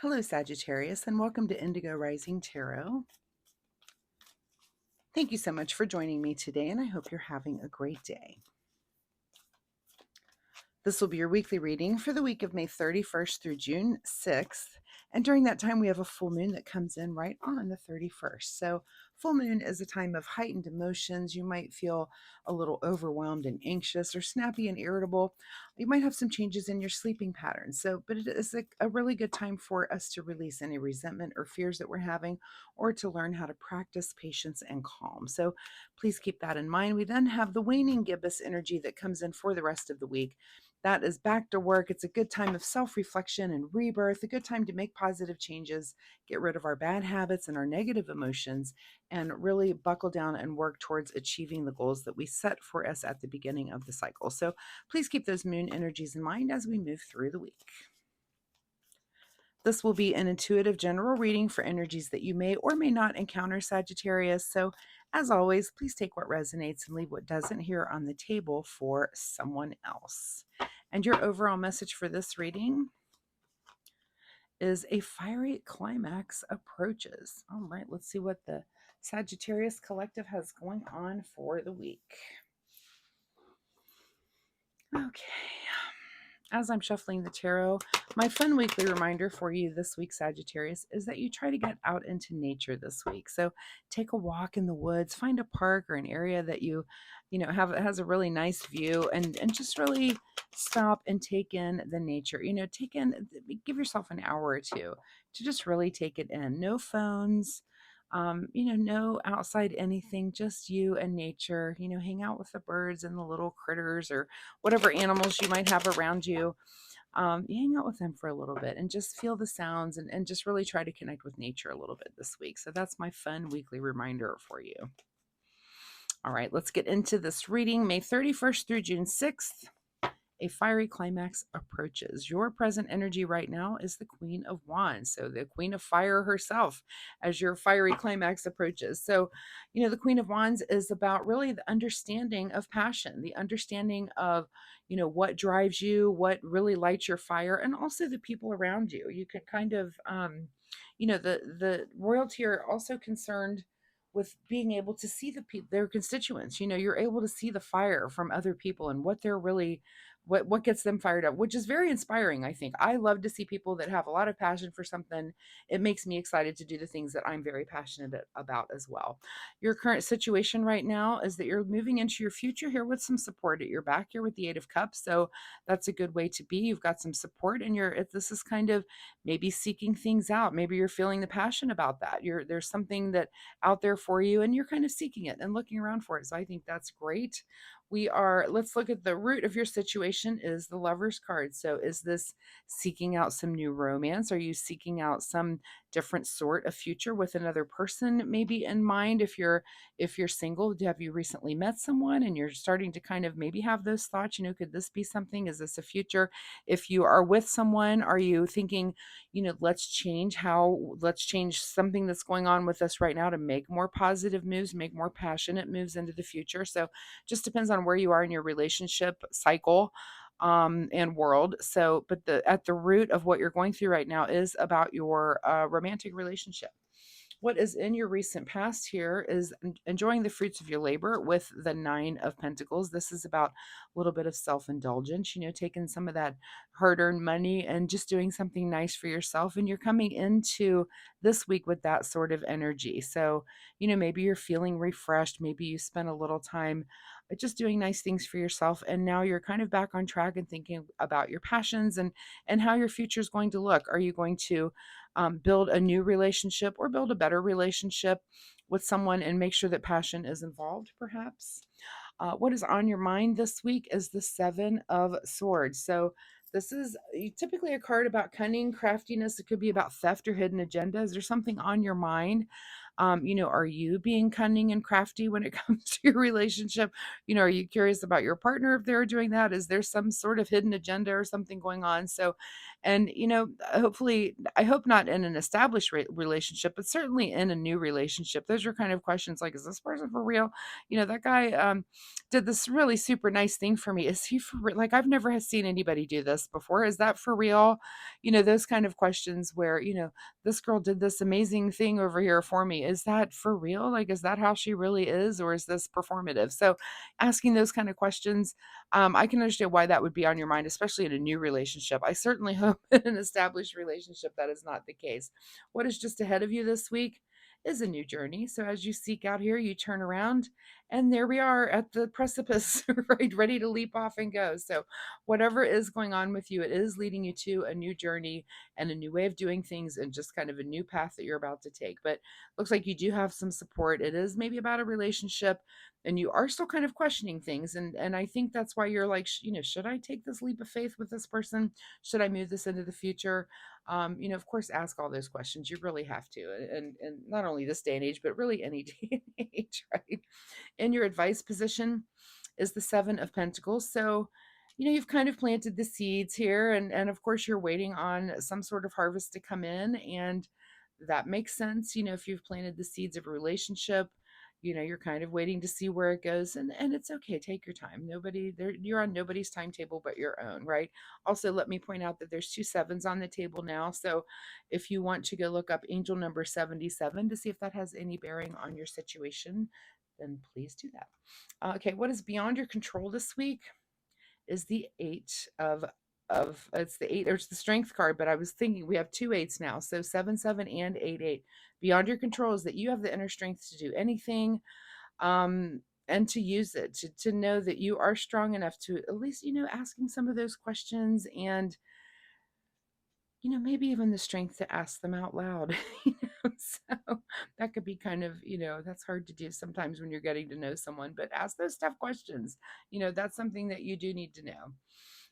Hello, Sagittarius, and welcome to Indigo Rising Tarot. Thank you so much for joining me today, and I hope you're having a great day. This will be your weekly reading for the week of May 31st through June 6th. And during that time, we have a full moon that comes in right on the 31st. So, full moon is a time of heightened emotions. You might feel a little overwhelmed and anxious or snappy and irritable. You might have some changes in your sleeping patterns. But it is a really good time for us to release any resentment or fears that we're having, or to learn how to practice patience and calm. So, please keep that in mind. We then have the waning gibbous energy that comes in for the rest of the week. That is back to work. It's a good time of self-reflection and rebirth, a good time to make positive changes, get rid of our bad habits and our negative emotions, and really buckle down and work towards achieving the goals that we set for us at the beginning of the cycle. So please keep those moon energies in mind as we move through the week. This will be an intuitive general reading for energies that you may or may not encounter, Sagittarius. So, as always, please take what resonates and leave what doesn't here on the table for someone else. And your overall message for this reading is a fiery climax approaches. All right, let's see what the Sagittarius Collective has going on for the week. Okay. As I'm shuffling the tarot, my fun weekly reminder for you this week, Sagittarius, is that you try to get out into nature this week. So take a walk in the woods, find a park or an area that has a really nice view, and just really stop and take in the nature. Give yourself an hour or two to just really take it in. No phones. No outside anything, just you and nature. Hang out with the birds and the little critters or whatever animals you might have around you. You hang out with them for a little bit and just feel the sounds, and just really try to connect with nature a little bit this week. So that's my fun weekly reminder for you. All right, let's get into this reading. May 31st through June 6th. A fiery climax approaches. Your present energy right now is the Queen of Wands. So the Queen of Fire herself as your fiery climax approaches. So, the Queen of Wands is about really the understanding of passion, the understanding of, what drives you, what really lights your fire, and also the people around you. You can kind of, the royalty are also concerned with being able to see their constituents. You're able to see the fire from other people and what they're really what gets them fired up, which is very inspiring. I think I love to see people that have a lot of passion for something. It makes me excited to do the things that I'm very passionate about as well. Your current situation right now is that you're moving into your future here with some support at your back here with the 8 of Cups. So that's a good way to be. You've got some support, and this is kind of maybe seeking things out. Maybe you're feeling the passion about that. There's something that out there for you, and you're kind of seeking it and looking around for it. So I think that's great. Let's look at the root of your situation is the Lover's card. So is this seeking out some new romance? Are you seeking out some different sort of future with another person maybe in mind? If you're single, have you recently met someone and you're starting to kind of maybe have those thoughts, could this be something? Is this a future? If you are with someone, are you thinking, let's change something that's going on with us right now to make more positive moves, make more passionate moves into the future? So just depends on where you are in your relationship cycle and world. So, but at the root of what you're going through right now is about your romantic relationship. What is in your recent past here is enjoying the fruits of your labor with the 9 of Pentacles. This is about a little bit of self-indulgence, taking some of that hard-earned money and just doing something nice for yourself. And you're coming into this week with that sort of energy. So, maybe you're feeling refreshed. Maybe you spent a little time just doing nice things for yourself, and now you're kind of back on track and thinking about your passions and how your future is going to look. Are you going to build a new relationship or build a better relationship with someone and make sure that passion is involved, perhaps? What is on your mind this week is the 7 of Swords. So this is typically a card about cunning, craftiness. It could be about theft or hidden agendas. There's something on your mind Are you being cunning and crafty when it comes to your relationship? Are you curious about your partner if they're doing that? Is there some sort of hidden agenda or something going on? So, and hopefully, I hope not in an established relationship, but certainly in a new relationship. Those are kind of questions like, is this person for real? That guy did this really super nice thing for me. Is he for real? Like, I've never seen anybody do this before. Is that for real? Those kind of questions where, this girl did this amazing thing over here for me. Is that for real? Like, is that how she really is? Or is this performative? So asking those kind of questions, I can understand why that would be on your mind, especially in a new relationship. I certainly hope in an established relationship that is not the case. What is just ahead of you this week is a new journey. So as you seek out here, you turn around and there we are at the precipice, right? Ready to leap off and go. So whatever is going on with you, it is leading you to a new journey and a new way of doing things and just kind of a new path that you're about to take. But looks like you do have some support. It is maybe about a relationship and you are still kind of questioning things. And I think that's why you're like, should I take this leap of faith with this person? Should I move this into the future? Of course, ask all those questions. You really have to. And not only this day and age, but really any day and age, right? In your advice position is the Seven of Pentacles. So, you've kind of planted the seeds here, and of course, you're waiting on some sort of harvest to come in, and that makes sense. If you've planted the seeds of a relationship, you're kind of waiting to see where it goes, and it's okay. Take your time. Nobody there, you're on nobody's timetable but your own, right? Also, let me point out that there's two sevens on the table now. So, if you want to go look up angel number 77 to see if that has any bearing on your situation, then please do that. Okay, what is beyond your control this week is the eight of it's the eight, or it's the strength card, but I was thinking we have two eights now. So 7 7 and 8 8. Beyond your control is that you have the inner strength to do anything, and to use it, to know that you are strong enough to at least, asking some of those questions, and maybe even the strength to ask them out loud. So that could be kind of, that's hard to do sometimes when you're getting to know someone, but ask those tough questions. That's something that you do need to know.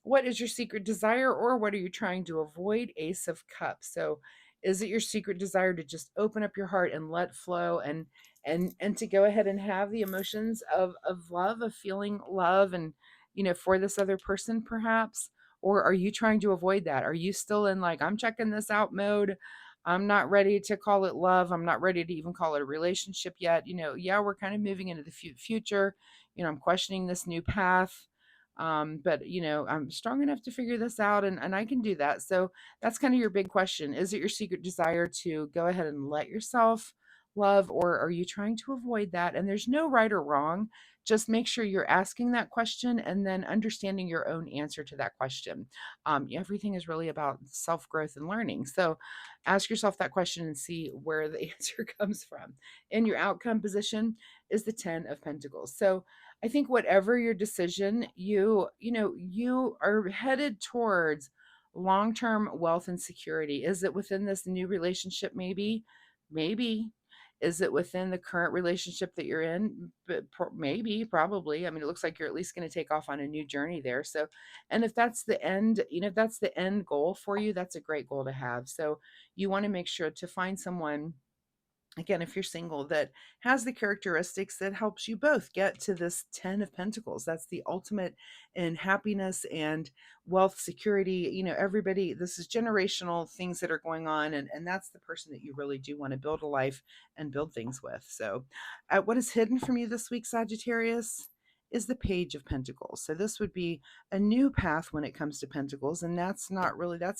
What is your secret desire, or what are you trying to avoid? Ace of Cups. So is it your secret desire to just open up your heart and let flow, and to go ahead and have the emotions of love, of feeling love, and for this other person perhaps? Or are you trying to avoid that? Are you still in like, I'm checking this out mode? I'm not ready to call it love. I'm not ready to even call it a relationship yet. Yeah, we're kind of moving into the future. I'm questioning this new path. But I'm strong enough to figure this out, and I can do that. So that's kind of your big question. Is it your secret desire to go ahead and let yourself love, or are you trying to avoid that? And there's no right or wrong. Just make sure you're asking that question and then understanding your own answer to that question. Everything is really about self growth and learning. So ask yourself that question and see where the answer comes from. In your outcome position is the 10 of Pentacles. So I think whatever your decision, you are headed towards long-term wealth and security. Is it within this new relationship? Maybe. Is it within the current relationship that you're in? But maybe, probably. I mean, it looks like you're at least going to take off on a new journey there. So, and if that's the end, if that's the end goal for you, that's a great goal to have. So you want to make sure to find someone, again, if you're single, that has the characteristics that helps you both get to this 10 of Pentacles. That's the ultimate in happiness and wealth, security. Everybody, this is generational things that are going on, and that's the person that you really do want to build a life and build things with. So what is hidden from you this week, Sagittarius, is the Page of Pentacles. So this would be a new path when it comes to Pentacles, and that's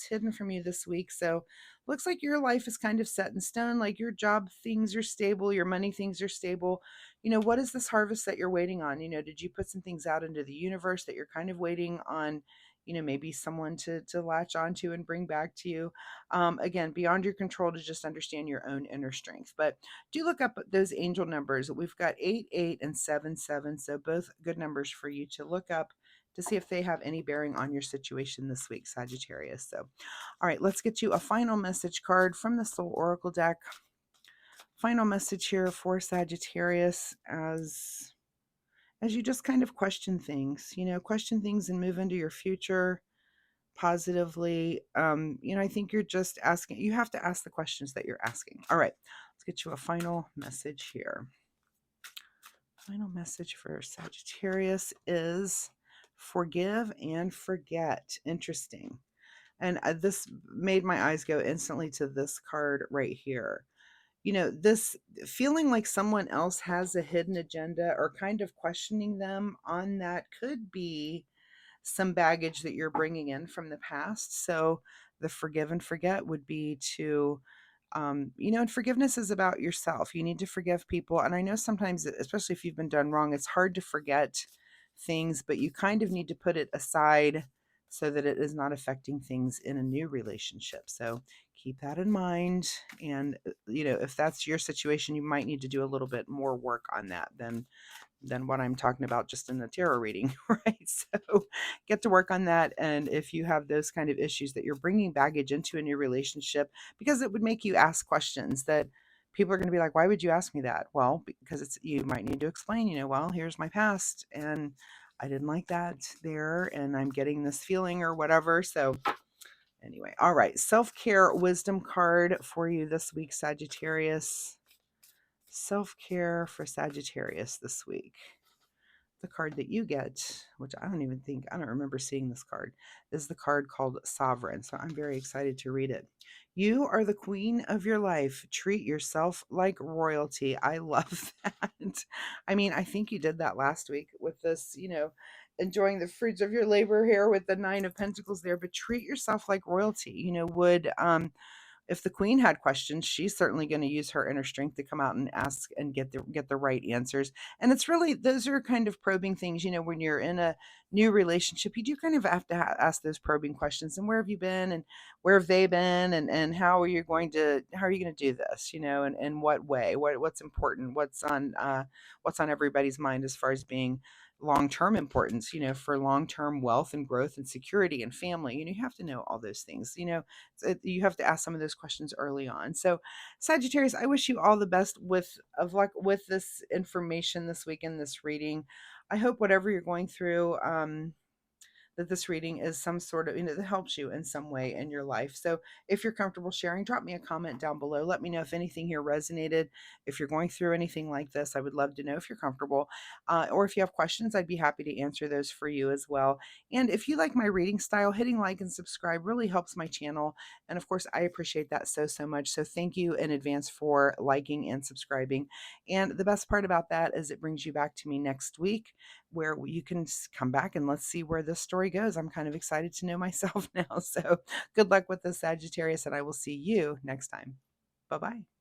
hidden from you this week. So looks like your life is kind of set in stone, like your job things are stable, your money things are stable. What is this harvest that you're waiting on? Did you put some things out into the universe that you're kind of waiting on, maybe someone to latch onto and bring back to you? Again, beyond your control to just understand your own inner strength. But do look up those angel numbers. We've got 8 8 and 7 7, so both good numbers for you to look up to see if they have any bearing on your situation this week, Sagittarius. So all right, let's get you a final message card from the Soul Oracle deck. Final message here for Sagittarius as you just kind of question things, question things and move into your future. positively. I think you're just asking, you have to ask the questions that you're asking. All right, let's get you a final message here. Final message for Sagittarius is forgive and forget. Interesting. And this made my eyes go instantly to this card right here. This feeling like someone else has a hidden agenda or kind of questioning them on that could be some baggage that you're bringing in from the past. So the forgive and forget would be to, and forgiveness is about yourself. You need to forgive people. And I know sometimes, especially if you've been done wrong, it's hard to forget things, but you kind of need to put it aside so that it is not affecting things in a new relationship. So keep that in mind. And, if that's your situation, you might need to do a little bit more work on that than what I'm talking about just in the tarot reading, right? So get to work on that. And if you have those kind of issues that you're bringing baggage into a new relationship, because it would make you ask questions that people are going to be like, why would you ask me that? Well, because you might need to explain, well, here's my past and I didn't like that there and I'm getting this feeling or whatever. So anyway, all right. Self-care wisdom card for you this week, Sagittarius. Self-care for Sagittarius this week. The card that you get, which I don't remember seeing this card, is the card called Sovereign. So I'm very excited to read it. You are the queen of your life. Treat yourself like royalty. I love that. I mean, I think you did that last week with this, enjoying the fruits of your labor here with the 9 of Pentacles there, but treat yourself like royalty. If the queen had questions, she's certainly going to use her inner strength to come out and ask and get the right answers. And it's really, those are kind of probing things, when you're in a new relationship, you do kind of have to ask those probing questions. And where have you been and where have they been and how are you going to do this, and in what way, what's important, what's on everybody's mind as far as being long-term importance, for long-term wealth and growth and security and family. You have to know all those things. You have to ask some of those questions early on. So Sagittarius, I wish you all the best of luck with this information this week in this reading. I hope whatever you're going through, that this reading is some sort of, that helps you in some way in your life. So if you're comfortable sharing, drop me a comment down below. Let me know if anything here resonated. If you're going through anything like this, I would love to know if you're comfortable. Or if you have questions, I'd be happy to answer those for you as well. And if you like my reading style, hitting like and subscribe really helps my channel. And of course, I appreciate that so much. So thank you in advance for liking and subscribing. And the best part about that is it brings you back to me next week, where you can come back and let's see where this story goes. I'm kind of excited to know myself now. So good luck with the Sagittarius, and I will see you next time. Bye-bye.